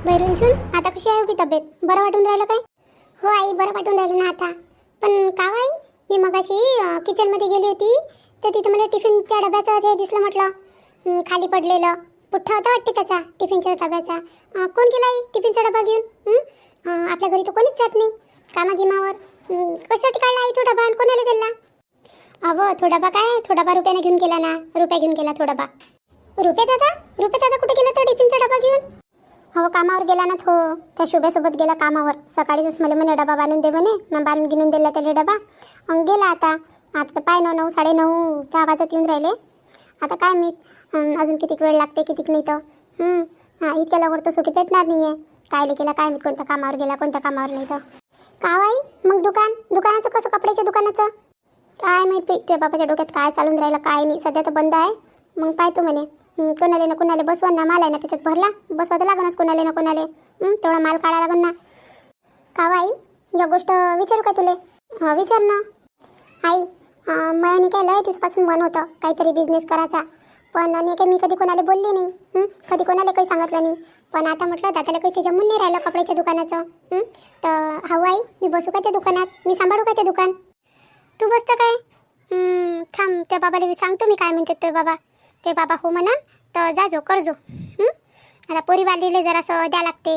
बैरुंचून आता कशी आहे उभी तब्येत? बरं वाटून राहिलं काय? हो आई, बरं वाटून राहिलं ना आता. पण का आई, मी मगाशी किचनमध्ये गेली होती तर तिथे मला टिफिनच्या डब्याचं ते दिसलं, म्हटलं खाली पडलेलं. पुठ्ठा होता वाटते त्याचा टिफिनच्या डब्याचा. कोण गेला आई टिफिनचा डबा घेऊन? आपल्या घरी तर कोणीच जात नाही कामागिमावर. कशासाठी काढला आई तो डबा आणि कोणाला दिला? अहो तो डबा काय, तो डबा रुपयाने घेऊन गेला ना, रुपया घेऊन गेला तो डबा. रुपये दादा कुठे गेला तो टिफिनचा डबा घेऊन? हो कामावर गेला ना तो, त्या शुभ्यासोबत गेला कामावर. सकाळीच मला म्हणे डबा बांधून दे म्हणे, मग बांधून घेऊन दिला त्याला डबा. गेला आता तर पाय 9 9:30 त्या आवाजात येऊन राहिले. आता काय मी अजून किती वेळ लागते कितीक नाही तर इतक्या लवकर तर सुट्टी भेटणार नाही आहे. काय केला काय मी, कोणत्या कामावर गेला कोणत्या कामावर नाही तर. का आई मग दुकानाचं कसं, कपड्याच्या दुकानाचं काय माहिती तुझ्या बाबाच्या डोक्यात काय चालून राहिलं काय नाही. सध्या तर बंद आहे. मग पाहतो म्हणे कोणाले ना कोणाले बसवा ना, माल आहे ना त्याच्यात भरला, बसवा तर लागणच कोणाले ना कोणाले. तेवढा माल काढा लागन ना. का आई या गोष्ट विचारू का तुले? विचार ना आई. मला काय लय दिवसापासून मन होतं काहीतरी बिझनेस करायचा, पण मी कधी कोणाला बोलले नाही, कधी कोणाला काही सांगितलं नाही. पण आता म्हटलं दादाला काही ते जमून नाही राहिलं कपड्याच्या दुकानाचं. तर हवं आई, मी बसू का त्या दुकानात, मी सांभाळू का ते दुकान? तू बसतं काय? थांब त्या बाबाला सांगतो मी काय म्हणते. ते बाबा हो म्हणा तर जा जो कर जो. आता पोरीवालीले जरासं द्या लागते,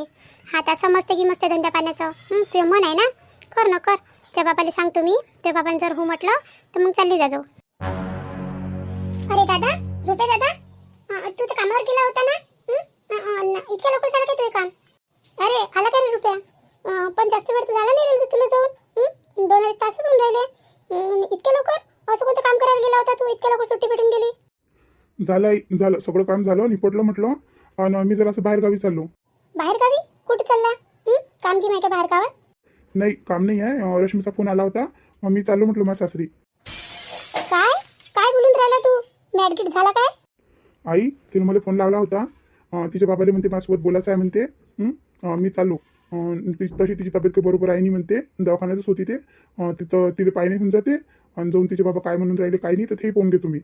आता समजते की मस्त धंद्या पाण्याचं. तुझं मन आहे ना, कर ना कर. त्या बाबाला सांगतो मी, त्या बाबांनी जर हो म्हटलं तर मग चालली जाजो. अरे दादा, रुपे दादा, तू तर कामावर गेला होता ना? इतक्या लवकर झालं काय तुझं काम? अरे आला का रे रुपया? पण जास्त वेळ तर झाला नाही रे तुला जाऊन. 2-2.5 तासच होऊन राहिले. इतक्या लवकर असं कोणतं काम करायला गेला होता तू? इतक्या लवकर सुट्टी भेटून गेली? झालं सगळं काम झालं, निपटलं म्हटलं. आणि मी जरा असं बाहेर गावी चाललो. बाहेर गावी? कुठे चालला? काम की माहिती बाहेर गावात? नाही काम नाही आहे, रश्मीचा फोन आला होता, मग मी चाललो म्हटलं माझ्या सासरी. काय बोलून राहिला तू? मॅडगिट झाला काय? आई तिने मला फोन लावला होता, तिच्या बाबाला म्हणते माझ्यासोबत बोलायचं आहे म्हणते. मी चाललो. तशी तिची तब्येत काही बरोबर आहे नाही म्हणते, दवाखान्यातच होती ते. तिला पाय नाही होऊन जाते आणि जाऊन तिचे बाबा काय म्हणून राहिले काय नाही तर ते पाहून घे तुम्ही.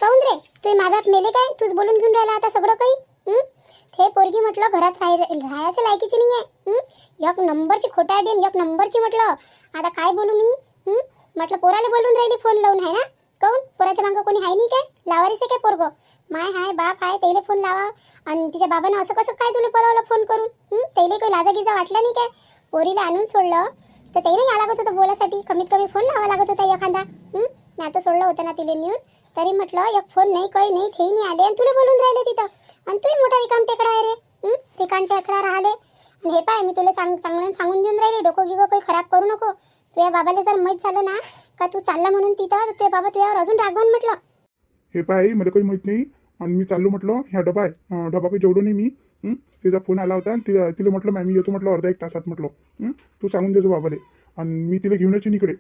काऊन रे, तुझे माबाप मेले काय? तूच बोलून घेऊन राहिला आता सगळं काही. हे पोरगी म्हटलं घरात राहायच्या लायकीची नाही आहे. एक नंबरची खोटारडी आणि एक नंबरची म्हटलं. आता काय बोलू मी? म्हटलं पोराला बोलून राहिली फोन लावून, आहे ना? काऊन पोराच्या मागं कोणी आहे नाही काय? लावारीच आहे काय पोरगं? माय हाय बाप आहे, त्याला फोन लावा. आणि तिच्या बाबानं असं कसं काय तुला बोलावलं फोन करून? त्याला काही लाजागिजा वाटला नाही काय? पोरीला आणून सोडलं तर त्याला या लागत होतं बोलासाठी, कमीत कमी फोन लावा लागत होता एखादा. मी आता सोडलं होतं ना तिला नेऊन, तरी म्हटलं एक फोन नाही काही नाही, ते नाही आले आणि तुला बोलून राहिले तिथं. आणि तू मोठा रिकाम टेकडा आहे रे. रिकाम टेकडा राहिले. आणि हे पाय, मी तुला चांगलं सांगून देऊन राहिले, डोकं गिगं काही खराब करू नको. तुझ्या बाबाला जर माहीत झालं ना का तू चालला म्हणून तिथं, तर तुझ्या बाबा तुझ्यावर अजून रागवून म्हटलं. हे पाय मला काही माहीत नाही आणि मी चाललो म्हटलं. ह्या डबा आहे, डबा काही जेवढं नाही मी. तिचा फोन आला होता, तिला म्हटलं मॅमी येतो म्हटलं अर्धा 1 तासात म्हटलं. तू सांगून देजो बाबाले आणि मी तिला घेऊन येईन इकडे.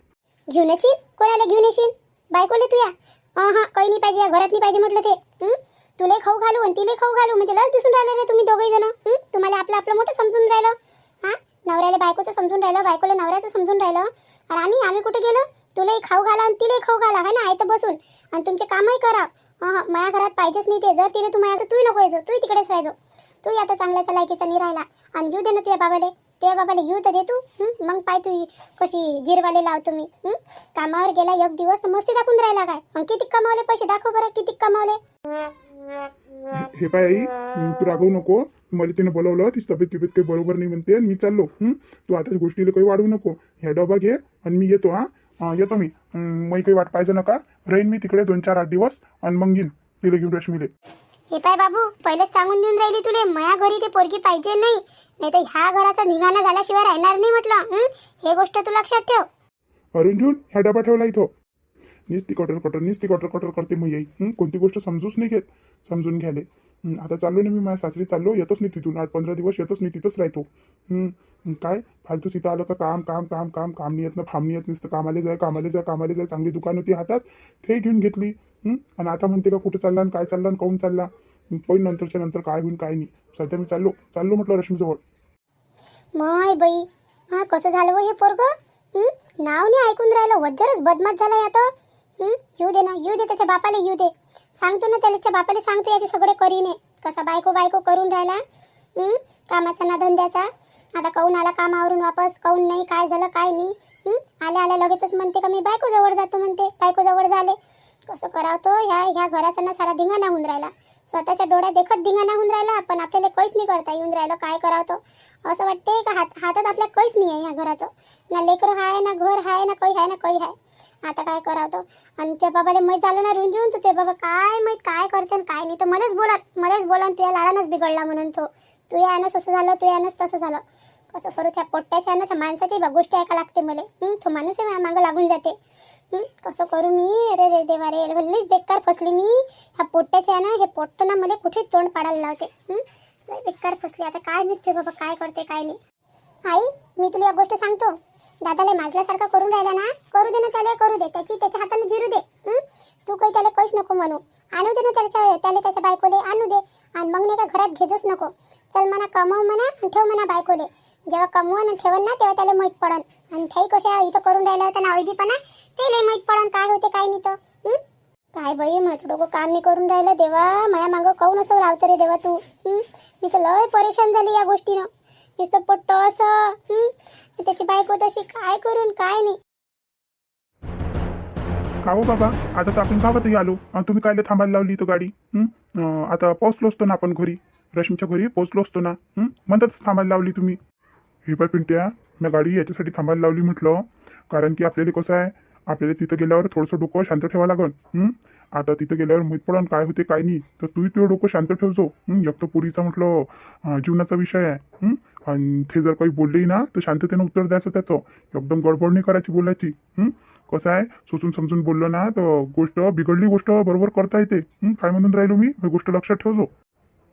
घेऊन येशील? कोणाला घेऊन येशील? बायकोले तुया? काही नाही पाहिजे, घरात नाही पाहिजे म्हटलं ते. तुला खाऊ घालू आणि तिला खाऊ घालू म्हणजे लस दिसून राहिलं रे तुम्ही दोघेही जण. तुम्हाला आपलं मोठं समजून राहिलं. नवऱ्याला बायकोचं समजून राहिलं, बायकोला नवऱ्याचं समजून राहिलं. आणि आम्ही कुठे गेलो? तुलाही खाऊ घाला आणि तिलाही खाऊ घाला, है ना? तर बसून आणि तुमचे कामही करा. माझ्या घरात पाहिजेच नाही ते. जर तिला तू माझ्या, तर तूही नको यायचो, तूही तिकडेच राहायचो. तूही आता चांगल्याचा लायकीचा नाही राहिला. आणि येऊ दे ना तुझ्या बाबाला येऊ तर दे तू. मग पाय तू कशी जिरवाले लावतो मी. कामावर गेला 1 दिवस तर मस्ती दाखवून राहिला काय? मग किती कमावले पैसे? दाखव बरं किती कमावले. हे पाय आई, तू रागवू नको. मला तिने बोलवलं, तिची तब्येत काही बरोबर नाही म्हणते आणि मी चाललो. तू आता गोष्टीला काही वाढवू नको. ह्या डबा घे आणि मी येतो. येतो मी. मग काही वाट पाहिजे नका, राहीन मी तिकडे 2-4-8 दिवस आणि मग येईन तिला घेऊन रश्मीले. हे पाय बाबू, पहिलेच सांगून देऊन राहिली तुले, माया घरी ते पोरगी पाहिजे नाही, नाही तर ह्या घराचा निघाणा झाल्याशिवाय राहणार नाही म्हटलं. हे गोष्ट तू लक्षात ठेव. अर्जुन ह्या डबा ठेवला इथं. नुसती कटर करते मग येई. कोणती गोष्ट समजूच नाही घेत, समजून घ्याले. आता चाललो ना मी माझ्या सासरी चाललो. येतच नाही तिथून 8-15 दिवस येतच नाही, तिथंच राहतो. काय फालतू सीता आलं का काम काम काम काम काम नाही येत ना, फाम नाही येत. नुसतं कामाले जाय. चांगली दुकान होती हातात, ते घेऊन घेतली. आणि आता म्हणते का कुठं चालला आणि काय चालला आणि काऊन चालला. पण नंतरच्या नंतर काय होईल काय नाही. सध्या मी चाललो म्हटलं रश्मीजवळ. माय बाई, कसं झालं हो हे पोरगं? नाव नाही ऐकून राहिलं, वज्जरच बदमाश झालाय आता. येऊ दे ना, येऊ दे त्याच्या बापाला, येऊ दे. सांगतो ना त्याच्या बापाला, सांगतो याचे सगळे करीने. कसा बायको करून राहिला. कामाचा ना धंद्याचा. आता काहून आला कामावरून वापस, काहून नाही, काय झालं काय नाही. आल्या आल्या लगेचच म्हणते का मी बायकोजवळ जातो म्हणते, बायकोजवळ झाले. कसं करावं तो ह्या घराचा ना सारा धिंगाणा होऊन राहिला. स्वतःच्या डोळ्यात देखत धिंगाणा होऊन राहिला, पण आपल्याला काहीच नाही करता येऊन राहिलं. काय करावं तो असं वाटते का हातात आपल्या काहीच नाही आहे ह्या घराचं. ना लेकरं आहे ना घर आहे ना काही आहे ना काही आहे. आता काय करावं तो. आणि त्या बाबाला माहीत झालं ना रुंजून, तर ते बाबा काय माहीत काय करते आणि काय नाही. तर मलाच बोला तू या लाडानच बिघडला म्हणून तो. तू यानंच असं झालं, तू यानंच तसं झालं. कसं करू त्या पोट्ट्याच्या ना त्या माणसाची गोष्टी ऐका लागते मला. तो माणूस आहे मागं लागून जाते. कसं करू मी. अरे रे देवा रे, लईच बेकार फसली मी. ह्या पोट्ट्याच्या ना हे पोट्ट ना मला कुठे तोंड पाडायला लावते. लई बेकार फसली. आता काय मिळते बाबा, काय करते काय नाही. आई मी तुला एक गोष्ट सांगतो. दादाला माजल्यासारखं करून राहिला ना, करू दे ना त्याला, करू दे. त्याच्या हाताने जिरू दे. तू काही त्याला काहीच नको म्हणू. आणू दे ना त्याच्या बायकोले आणू दे. आणि मग नाही का घरात घेजूच नको. चल म्हणा कमाव म्हणा आणि ठेव म्हणा बायकोले. जेव्हा कमवून आणि ठेवन ना तेव्हा त्याला माहीत पडन. आणि त्याही कशा इथं करून राहिला होता ना अवैधीपणा, ते लई माहीत पडन काय होते काय नाही. तर काय बाई माझं डोकं काम नाही करून राहिलं. देवा माझ्या मागं काहून असं लावतं रे देवा तू. मी तर लय परेशान झाली या गोष्टीनं. नुसतं पट्ट असं त्याची बायको तशी, काय करून काय नाही. का हो बाबा, आता तर आपण गावातही आलो. तुम्ही कायले थांबायला लावली तो गाडी? आता पोहोचलो असतो ना आपण घरी, रश्मीच्या घरी पोहोचलो असतो ना. म्हणताच थांबायला लावली तुम्ही. हे पाय पिंट्या, मी गाडी याच्यासाठी थांबायला लावली म्हटलं, कारण की आपल्याला कसं आहे, आपल्याला तिथं गेल्यावर थोडंसं डोकं शांत ठेवावं लागन. आता तिथं गेल्यावर माहीत पडन काय होते काय नाही. तर तूही तुझं डोकं शांत ठेवजो. एक तर पुरीचा म्हटलं जीवनाचा विषय आहे. आणि ते जर काही बोललेही ना तर शांततेनं उत्तर द्यायचं त्याचं. एकदम गडबड नाही करायची बोलायची. कसं आहे, सोचून समजून बोललं ना तर गोष्ट बिघडली गोष्ट बरोबर करता येते. काय म्हणून राहिलो मी, ही गोष्ट लक्षात ठेवजो.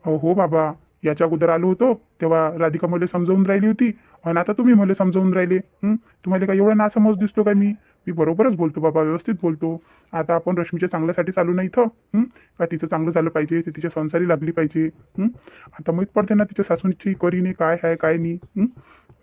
हो बाबा, याच्या अगोदर आलो होतो तेव्हा राधिका मला समजावून राहिली होती, आणि आता तुम्ही मला समजावून राहिले. तुम्हाला काय एवढा नासमज दिसतो काय? मी बरोबरच बोलतो बाबा, व्यवस्थित बोलतो. आता आपण रश्मीच्या चांगल्यासाठी चालू नाही इथं. का तिचं चांगलं झालं पाहिजे, ते तिच्या संसारी लागली पाहिजे. आता माहीत पडते ना तिच्या सासूची करीने काय आहे काय नाही.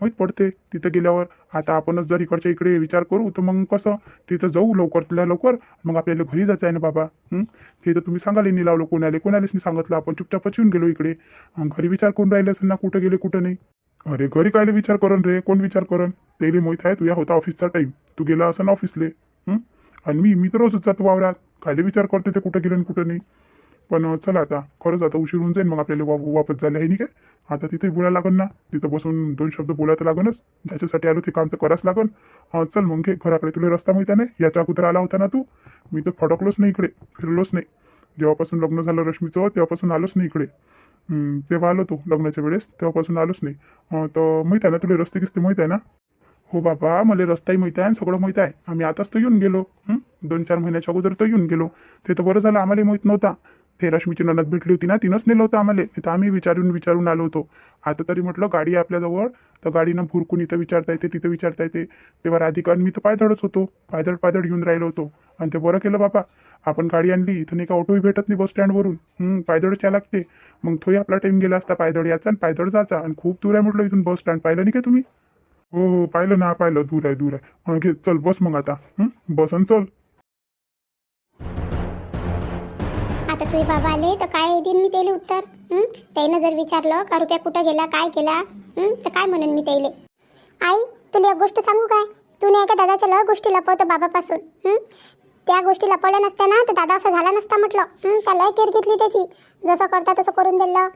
माहीत पडते तिथं गेल्यावर. आता आपणच जर इकडच्या इकडे विचार करू तर मग कसं तिथं जाऊ लवकरल्या लवकर. मग आपल्याला घरी जायचं आहे ना बाबा. ते तर तुम्ही सांगायला नाही लावलं, कोणालाच नाही सांगितलं. आपण चुपचापच येऊन गेलो इकडे. घरी विचार करून राहिले असेल ना कुठं गेले कुठं नाही. अरे घरी कायले विचार करण रे, कोण विचार करण? तेले माहीत आहे तुझ्या होता ऑफिसचा टाईम, तू गेला असं ना ऑफिसले. आणि मी तर रोजच जातो वावरात. कायले विचार करते ते कुठं गेलं आणि कुठं नाही. पण चला आता खरंच आता उशीर होऊन जाईल मग आपल्याला वापस झाले आहे नाही काय. आता तिथे बोलायला लागन ना, तिथं बसून 2 शब्द बोलायला लागनच. ज्याच्यासाठी आलो ते काम तर करावंच लागन. चल मग घे घराकडे. तुला रस्ता माहिती आहे ना, याच्या अगोदर आला होता ना तू. मी तर फडकलोच नाही इकडे, फिरलोच नाही. जेव्हापासून लग्न झालं रश्मीचं तेव्हापासून आलोच नाही इकडे. तेव्हा आलो तो लग्नाच्या वेळेस, तेव्हापासून आलोच नाही. तर माहीत आहे ना तुला, रस्ते किस्ते माहीत आहे ना? हो बाबा, मला रस्ताही माहीत आहे आणि सगळं माहीत आहे. आम्ही आताच तर येऊन गेलो. 2-4 महिन्याच्या अगोदर तर येऊन गेलो. ते तर बरं झालं, आम्हाला माहीत नव्हता. ते रश्मीची ननद भेटली होती ना, तिनंच नेलं होतं आम्हाला. तर आम्ही विचारून आलो होतो. आता तरी म्हटलं गाडी आहे आपल्याजवळ, तर गाडीनं भुरकून इथं विचारता येते तिथं विचारता येते. तेव्हा राधिका आणि मी तर पायदळच होतो, पायदळ येऊन राहिलो होतो. आणि ते बरं केलं बाबा, आपण गाडी आणली. इथं नाही का ऑटोही भेटत नाही बस स्टँडवरून. पायदळच या लागते. मग तोही आपला टाईम गेला असता. पायदळ याचा आणि पायदळ जायचा. आणि खूप दूर आहे म्हटलं इथून बस स्टँड. पाहिलं नाही का तुम्ही? हो पाहिलं ना, पाहिलं. दूर आहे. घे चल बस मग आता. बस आणि चल. आता तुझे बाबा आले तर काय देईन मी त्याला उत्तर? त्यानं जर विचारलं का रुपया कुठं गेला काय केला, तर काय म्हणेन मी त्याला? आई तुला एक गोष्ट सांगू काय? तू नाही का दादाच्या लय गोष्टी लपवतो बाबापासून. त्या गोष्टी लपवल्या नसत्या ना तर दादा असा झाला नसता म्हटलं. त्याला केअर घेतली त्याची, जसं करता तसं करून दिलं.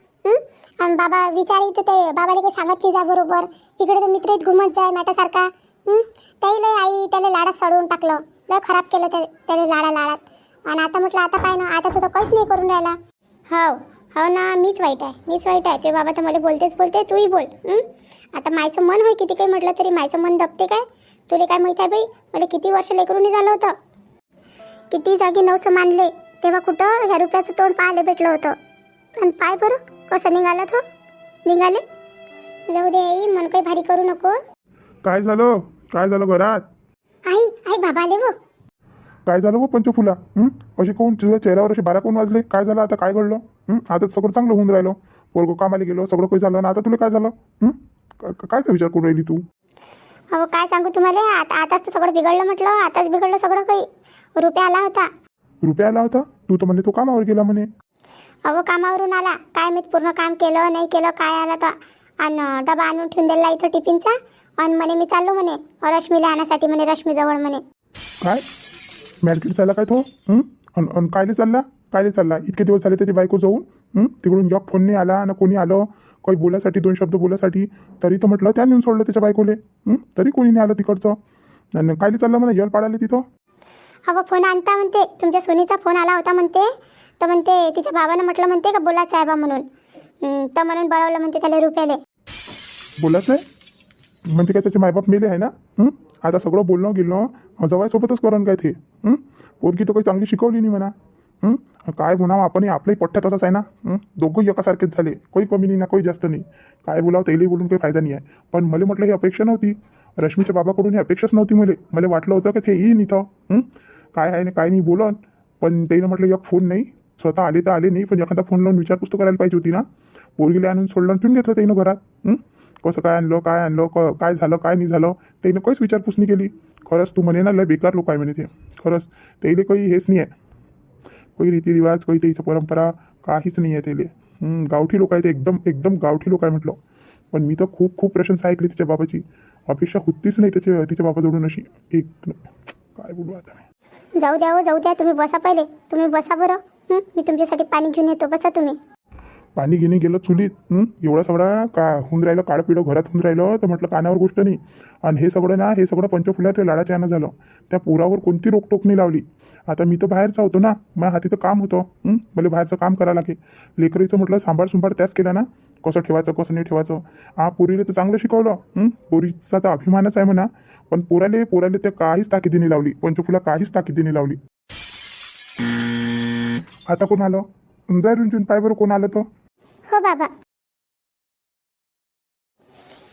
आणि बाबा विचारी तर ते बाबाला काही सांगत नाही जा बरोबर. इकडे तर मित्र घुमत जाय मॅटासारखा. त्याला आई त्याला लाडात सडवून टाकलं. लय खराब केलं त्याला लाडात. आणि आता म्हटलं आता काय ना, आता तर काहीच नाही करून राहिला. हो ना, मीच वाईट आहे. ते बाबा तर मला बोलते तूही बोल. आता मायचं मन होय किती काही म्हटलं तरी मायचं मन दबते काय? तुला काय माहीत आहे बाई, मला किती वर्ष लेकरूनी झालं होतं. किती जागी नवसं मानले, तेव्हा कुठं ह्या रुपयाचं तोंड पाहायला भेटलं होतं. आणि पाय बरं कसं निघालं तो. निघाले. जाऊ दे आई, मन काही भारी करू नको. काय झालं घरात? आई बाबा आले वो. काय झालं हो पंचफुला? असे कोण तुझ्या चेहऱ्यावर असे 12 कोण वाजले? काय झालं आता? काय घडलं? आता सगळं चांगलं होऊन राहिलं. पोरगं कामाला गेलो, सगळं काही झालं ना, आता तुला काय झालं? कायचा विचार करून राहिली तू? हो काय सांगू तुम्हाला, आताच तर सगळं बिघडलं म्हटलं. आताच बिघडलं सगळं काही. रुपया आला होता. तू तर म्हणे तो कामावर गेला म्हणे. अहो कामावरून आला काय मी पूर्ण काम केलं नाही केलं काय आला तर आणि डबा आणून ठेवून दिला इथं टिफिनचा आणि म्हणे मी चाललो म्हणे रश्मीला आणण्यासाठी म्हणे रश्मीजवळ म्हणे. काय मॅडकीट चालला काय तो? अन कायले चालला इतके दिवस झाले त्याची बायको जाऊन तिकडून जॉब फोन नाही आला ना कोणी आलं काही बोलासाठी 2 शब्द बोलासाठी. तरी तर म्हटलं त्या नेऊन सोडलं त्याच्या बायकोले. तरी कोणी नाही आलं तिकडचं. आणि कायले चाललं म्हणा यल पाडाले तिथं. अहो फोन आणता म्हणते तुमच्या सोनीचा फोन आला होता म्हणते तर म्हणते तिच्या बाबानं म्हटलं म्हणते का बोलायचं आहे बा म्हणून तर म्हणून बोलावलं म्हणते त्याला रुपयाले. बोलायचं आहे म्हणजे काय त्याचे मायबाप मेले आहे ना. आता सगळं बोलणं गेलं जवायसोबतच करण काय ते. पोरगी तर काही चांगली शिकवली नाही म्हणा. काय म्हणावं आपण आपलाही पठ्ठा तसाच आहे ना. दोघंही एकासारखेच झाले काही कमी नाही ना काही जास्त नाही. काय बोलावं त्यालाही बोलून काही फायदा नाही आहे. पण मला म्हटलं ही अपेक्षा नव्हती रश्मीच्या बाबाकडून ही अपेक्षाच नव्हती. मला वाटलं होतं की ते येईन इथं काय आहे ना काय नाही बोलन. पण त्यानं म्हटलं एक फोन नाही स्वतः आले तर आले नाही पण एखादा फोन लावून विचारपूस तर करायला पाहिजे होती ना. पोरगीला आणून सोडलं ठेवून घेतलं त्यानं घरात. कसं काय आणलं काय झालं काय नाही झालं त्यानं काहीच विचारपूस नाही केली. खरंच तू म्हणे ना लय बेकार लोक आहे म्हणे ते. खरंच त्याला काही हेच नाही आहे काही रीतिरिवाज काही त्याची परंपरा काहीच नाही आहे त्याला. गावठी लोक आहे ते एकदम गावठी लोक आहे म्हटलं. पण मी तर खूप प्रशंसा ऐकली तिच्या बाबाची. अपेक्षा होतीच नाही तिच्या बाबाजवळून अशी एक काय बोलू आता. जाऊ द्या तुम्ही बसा पहिले तुम्ही बसा बरं. मी तुमच्यासाठी पाणी घेऊन येतो बसा तुम्ही. पाणी घेणे गेलं चुलीत. एवढा सगळा का होऊन राहिलं काळपिडं घरात होऊन राहिलं तर म्हटलं कानावर गोष्ट नाही. आणि हे सगळं पंचफुल्यात लाडाच्या यानं झालं. त्या पोरावर कोणती रोकटोक नाही लावली. आता मी तर बाहेरचा होतो ना माझ्या हाती तर काम होतं. मला बाहेरचं काम करावं लागेल. लेकरीचं म्हटलं सांभाळ त्याच केला ना कसं ठेवायचं कसं नाही ठेवायचं. पोरीला तर चांगलं शिकवलं. पोरीचा तर अभिमानच आहे म्हणा. पण पोराले ते काहीच ताकीदीने लावली पंचफुला काहीच ताकीदीने लावली. आता कोण आलं जाय रुंजून पाय बरं कोण आलं तर. हो बाबा.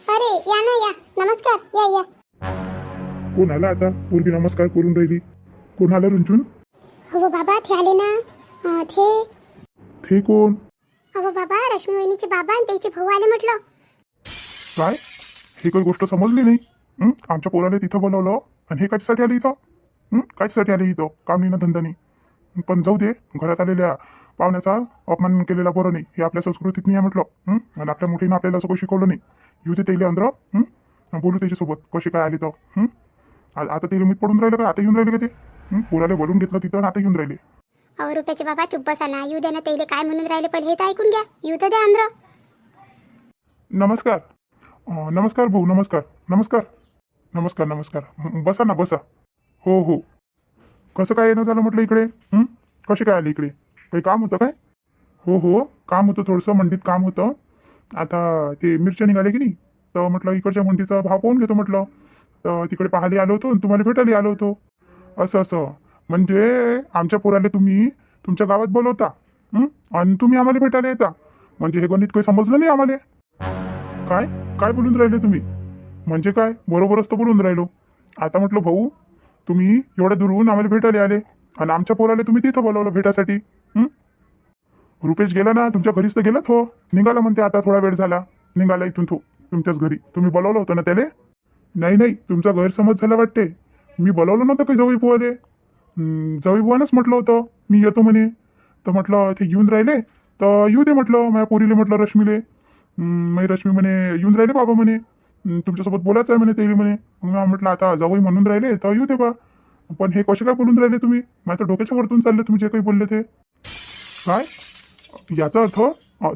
अरे या ना या नमस्कार या. कोण आला आता पोरगी नमस्कार करून राहिली. कोण आलं रुंजून? हो बाबा ते आले ना ते कोण? अहो बाबा रश्मी वहिनीचे बाबा आणि त्याचे भाऊ आले म्हटलं. काय हे काही गोष्ट समजली नाही. आमच्या पोराला तिथं बोलवलं आणि हे कशासाठी आले इथं? कशासाठी आले इथं काम नाही ना धंदा नाही. पण जाऊ दे घरात आलेल्या पाहुण्याचा अपमान केलेला बरं नाही. हे आपल्या संस्कृतीत नाही आहे म्हटलं. आणि आपल्या मोठीनं आपल्याला सगळं शिकवलं नाही. येऊ दे त्याला अंदर बोलू त्याच्यासोबत कसे काय आले तर. आता ते लिमिट पडून राहिलं का आता येऊन राहिले का ते? पोराला बोलून घेतलं तिथं आता येऊन राहिले. अहो रुपयाचे बाबा चुप बसा ना येऊ द्या ना त्याला काय म्हणून राहिले पहिले हे तर ऐकून घ्या. येऊ तर द्या अंदर. नमस्कार भाऊ नमस्कार बसा ना बसा. हो कसं काय येणं झालं म्हटलं इकडे? कसे काय आले इकडे? काही काम होतं काय? हो काम होतं थोडंसं मंडीत काम होतं. आता ते मिरच्या निघाले की नाही तर म्हटलं इकडच्या मंडीचा भाव पाहून घेतो म्हटलं. तर तिकडे पाहायला आलो होतो आणि तुम्हाला भेटायला आलो होतो. असं म्हणजे आमच्या पोराला तुम्ही तुमच्या गावात बोलवता आणि तुम्ही आम्हाला भेटायला येता. म्हणजे हे गणित काही समजलं नाही आम्हाला. काय बोलून राहिले तुम्ही? म्हणजे काय बरोबरच तर बोलून राहिलो. आता म्हटलं भाऊ तुम्ही एवढ्या दूरहून आम्हाला भेटायला आले आणि आमच्या पोराला तुम्ही तिथं बोलावलं भेटासाठी. रुपेश गेला ना तुमच्या घरीच तर गेलात हो. निघाला म्हणते आता थोडा वेळ झाला निघाला इथून तो तुमच्याच घरी. तुम्ही बोलावलं होतं ना त्याला? नाही तुमचा गैरसमज झाला वाटते. मी बोलावलं नव्हतं काही जवळ बुवाले. जवळ बुवानंच म्हटलं होतं मी येतो म्हणे. तर म्हटलं ते येऊन राहिले तर येऊ दे म्हटलं. माझ्या पोरीले म्हटलं रश्मीले. रश्मी म्हणे येऊन राहिले बाबा म्हणे तुमच्यासोबत बोलायचं आहे म्हणे ते म्हणे. मग म्हटलं आता जवळ म्हणून राहिले तर येऊ दे बा. पण हे कसे काय बोलून राहिले तुम्ही? माझ्या डोक्याच्या वरतून चालले तुम्ही जे काही बोलले ते. काय याचा अर्थ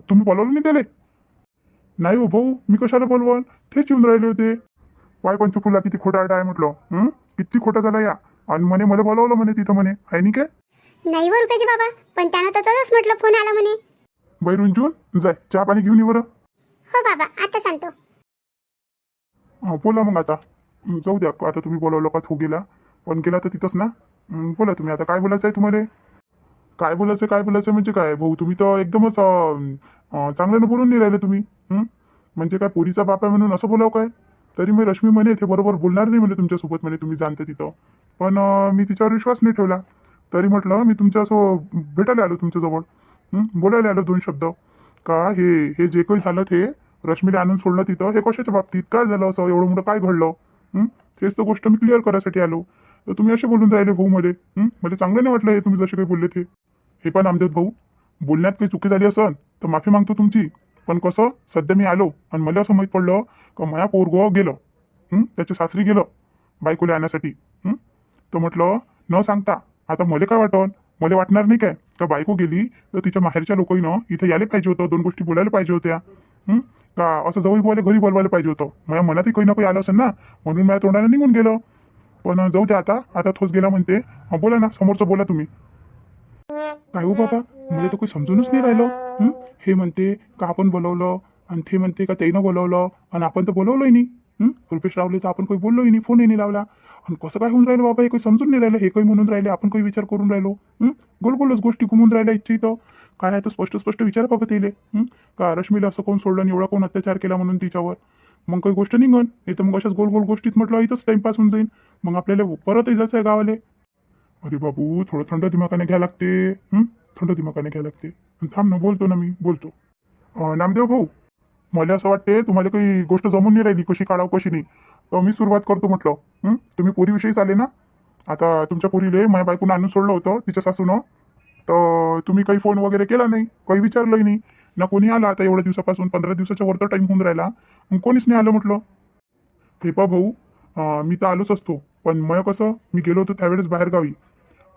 तुम्ही बोलावलं नाही त्याला? नाही हो भाऊ मी कशाला बोलवल तेच येऊन राहिले होते. पाय पंचफुला किती खोटा आहे म्हटलं. किती खोटा झाला या. आणि म्हणे मला बोलावलं म्हणे तिथं म्हणे आहे नाही काय? नाही वर रुपयाचे बाबा पण त्यानं तसंच म्हटलं फोन आला म्हणे. बाई रुंजून जाय चहा पाणी घेऊन ये बरं. हो बाबा आता सांगतो. बोला मग आता जाऊ द्या. आता तुम्ही बोलावलं का तो गेला पण गेला तर तिथंच ना. बोला तुम्ही आता काय बोलायचं आहे तुम्हाला? काय बोलायचं म्हणजे काय भाऊ तुम्ही तर एकदमच चांगल्यानं बोलून नाही राहिले तुम्ही. म्हणजे काय पोरीचा बाप आहे म्हणून असं बोलाव काय? तरी मी रश्मी म्हणे ते बरोबर बोलणार नाही म्हणे तुमच्यासोबत म्हणे तुम्ही जाणते तिथं. पण मी तिच्यावर विश्वास नाही ठेवला. तरी म्हटलं मी तुमच्यासोबत भेटायला आलो तुमच्याजवळ. बोलायला आलो 2 शब्द का हे जे काही झालं ते रश्मीला आणून सोडलं तिथं हे कशाच्या बाबतीत काय झालं असं एवढं मोठं काय घडलं. तेच तर गोष्ट मी क्लिअर करायसाठी आलो. तर तुम्ही असे बोलून राहिले भाऊ मला चांगलं नाही वाटलं हे तुम्ही जसे काही बोलले ते. हे पण आमदेव भाऊ बोलण्यात काही चुकी झाली असन तर माफी मागतो तुमची. पण कसं सध्या मी आलो आणि मला असं माहीत पडलं का माया पोरगं गेलं, त्याच्या सासरी गेलं बायकोला आणण्यासाठी. तर म्हटलं न सांगता आता मला काय वाटन, मला वाटणार नाही काय का बायको गेली तर तिच्या माहेरच्या लोकांना इथे यायला पाहिजे होतं, दोन गोष्टी बोलायला पाहिजे होत्या. का असं जवळ बोलायला घरी बोलवायला पाहिजे होतं. माझ्या मनातही काही ना काही आलं असेल ना, म्हणून माझ्या तोंडाने निघून गेलं. पण जाऊ द्या, आता आता थोस गेला म्हणते. बोला ना, समोरचं बोला तुम्ही. काय हो बाबा, मला तर काही समजूनच नाही राहिलं. हे म्हणते का आपण बोलवलं आणि ते म्हणते का त्यानं बोलवलं आणि आपण तर बोलवलंही नाही. रुपेश रावले तर आपण काही बोललोही नाही, फोनही नाही लावला. आणि कसं काय होऊन राहिलं बाबा, हे काही समजून नाही राहिलं. हे काही म्हणून राहिले, आपण काही विचार करून राहिलो. गोलगोलच गोष्टी घुमून राहिल्या इच्छित. काय आहे तर स्पष्ट स्पष्ट विचार बाबा तिले. का रश्मीला असं कोण सोडलं आणि एवढा कोण अत्याचार केला म्हणून तिच्यावर. मग काही गोष्ट निघन नाही तर मग अशाच गोल गोल गोष्टीत म्हटलं इथंच टाइमपास होऊन जाईल. मग आपल्याला परतही जायचं आहे गावाले. अरे बाबू, थोडं थंड दिमागाने घ्या लागते. थंड दिमागाने घ्या लागते. थांब ना, बोलतो ना, मी बोलतो. नामदेव भाऊ, मला असं वाटते तुम्हाला काही गोष्ट जमून नाही राहिली, कशी काढावं कशी नाही. तर मी सुरुवात करतो म्हटलं. तुम्ही पोरीविषयीच आले ना. आता तुमच्या पोरीले माझ्या बायकोनं आणून सोडलं होतं तिच्या सासूनं. तर तुम्ही काही फोन वगैरे केला नाही, काही विचारलंही नाही ना. कोणी आला आता एवढ्या दिवसापासून, 15 दिवसाच्या वरचा टाईम होऊन राहिला, मग कोणीच नाही आलं म्हटलं. हे पा भाऊ, मी तर आलोच असतो, पण मग कसं मी गेलो होतो त्यावेळेस बाहेरगावी.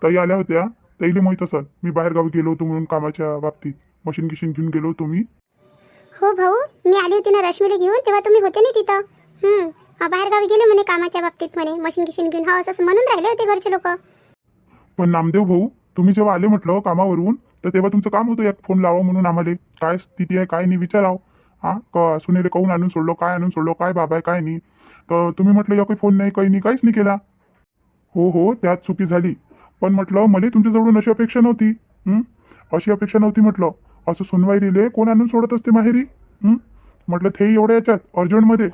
ताई आल्या होत्या, ताईला माहीत असेल मी बाहेरगावी गेलो होतो म्हणून, कामाच्या बाबतीत मशीन गिशीन घेऊन गेलो होतो मी. हो भाऊ, मी आली होती ना रश्मीला घेऊन, तेव्हा तुम्ही होते नाही तिथं. बाहेरगावी गेले म्हणे कामाच्या बाबतीत, म्हणे मशीन गिशीन घेऊन. असं म्हणून राहिले होते घरचे लोक. पण नामदेव भाऊ, तुम्ही जेव्हा आले म्हटलं कामावरून, तर तेव्हा तुमचं काम होतं एक फोन लावा म्हणून आम्हाला, काय स्थिती आहे काय नाही विचाराव. का सुनेले काहून आणून सोडलो, काय आणून सोडलो, काय बाबा आहे काय नाही. तर तुम्ही म्हटलं या काही फोन नाही, काही नाही, काहीच नाही केला. हो, त्यात चुकी झाली. पण म्हटलं मला तुमच्याजवळून अशी अपेक्षा नव्हती. अशी अपेक्षा नव्हती म्हटलं. असं सुनवाई दिले कोण आणून सोडत असते माहेरी. म्हटलं ते एवढ्या याच्यात अर्जंटमध्ये